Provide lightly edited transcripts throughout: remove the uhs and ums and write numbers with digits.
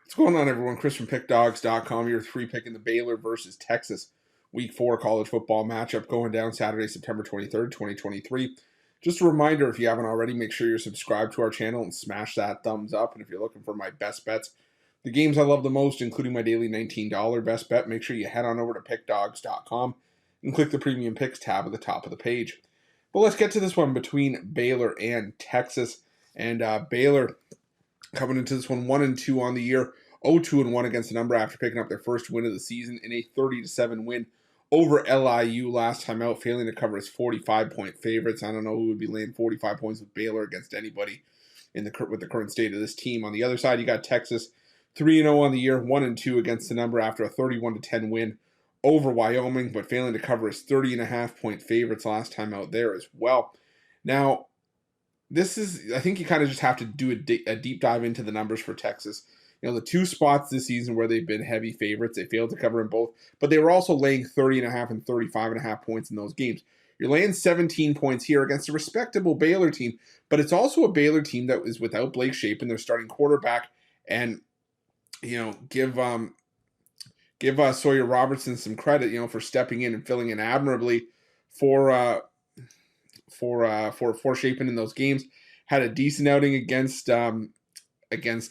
What's going on, everyone? Chris from Pickdawgz.com. Your three picking the Baylor versus Texas Week 4 college football matchup going down Saturday, September 23rd, 2023. Just a reminder, if you haven't already, make sure you're subscribed to our channel and smash that thumbs up. And if you're looking for my best bets, the games I love the most, including my daily $19 best bet, make sure you head on over to Pickdawgz.com and click the Premium Picks tab at the top of the page. But let's get to this one between Baylor and Texas. And Baylor coming into this one 1-2 on the year, 0-2-1 against the number after picking up their first win of the season in a 30-7 win over LIU last time out, failing to cover as 45-point favorites. I don't know who would be laying 45 points with Baylor against anybody with the current state of this team. On the other side, you got Texas 3-0 on the year, 1-2 against the number after a 31-10 win over Wyoming, but failing to cover as 30.5-point favorites last time out there as well. Now, I think you kind of just have to do a deep dive into the numbers for Texas. You know, the two spots this season where they've been heavy favorites, they failed to cover in both, but they were also laying 30.5 and 35.5 points in those games. You're laying 17 points here against a respectable Baylor team, but it's also a Baylor team that is without Blake Shapen, their starting quarterback, and, you know, give Sawyer Robertson some credit, you know, for stepping in and filling in admirably for Shapen in those games. Had a decent outing against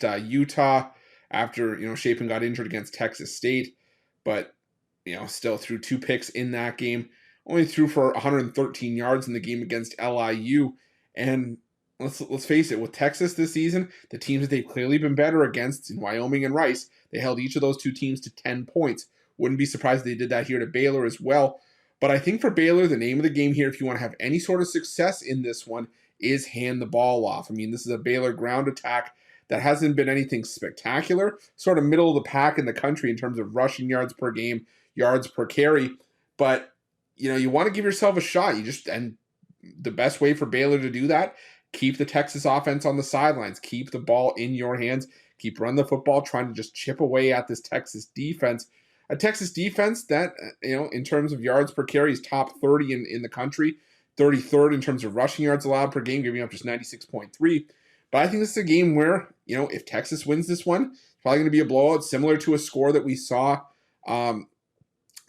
Utah after, you know, Shapen got injured against Texas State, but, you know, still threw 2 picks in that game. Only threw for 113 yards in the game against LIU. And let's face it, with Texas this season, the teams that they've clearly been better against in Wyoming and Rice, they held each of those two teams to 10 points. Wouldn't be surprised if they did that here to Baylor as well. But I think for Baylor, the name of the game here, if you want to have any sort of success in this one, is hand the ball off. I mean, this is a Baylor ground attack that hasn't been anything spectacular, sort of middle of the pack in the country in terms of rushing yards per game, yards per carry. But, you know, you want to give yourself a shot. And the best way for Baylor to do that, keep the Texas offense on the sidelines, keep the ball in your hands, keep running the football, trying to just chip away at this Texas defense. A Texas defense that, you know, in terms of yards per carry is top 30 in the country, 33rd in terms of rushing yards allowed per game, giving up just 96.3. But I think this is a game where, you know, if Texas wins this one, it's probably going to be a blowout, similar to a score that we saw, like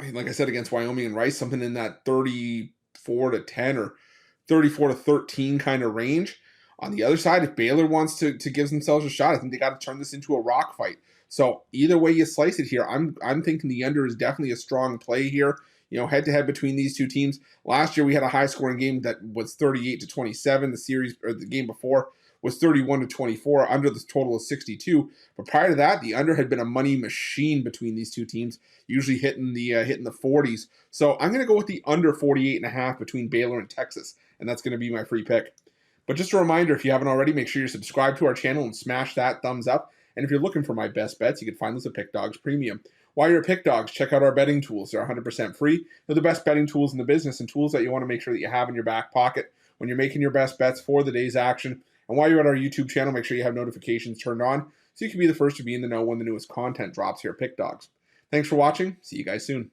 I said, against Wyoming and Rice, something in that 34-10 or 34-13 kind of range. On the other side, if Baylor wants to give themselves a shot, I think they got to turn this into a rock fight. So either way you slice it here, I'm thinking the under is definitely a strong play here. You know, head-to-head between these two teams. Last year we had a high-scoring game that was 38-27. The game before was 31-24, under the total of 62. But prior to that, the under had been a money machine between these two teams, usually hitting the 40s. So I'm going to go with the under 48.5 between Baylor and Texas, and that's going to be my free pick. But just a reminder, if you haven't already, make sure you're subscribed to our channel and smash that thumbs up. And if you're looking for my best bets, you can find those at Pickdawgz Premium. While you're at Pickdawgz, check out our betting tools. They're 100% free. They're the best betting tools in the business and tools that you want to make sure that you have in your back pocket when you're making your best bets for the day's action. And while you're at our YouTube channel, make sure you have notifications turned on so you can be the first to be in the know when the newest content drops here at Pickdawgz. Thanks for watching. See you guys soon.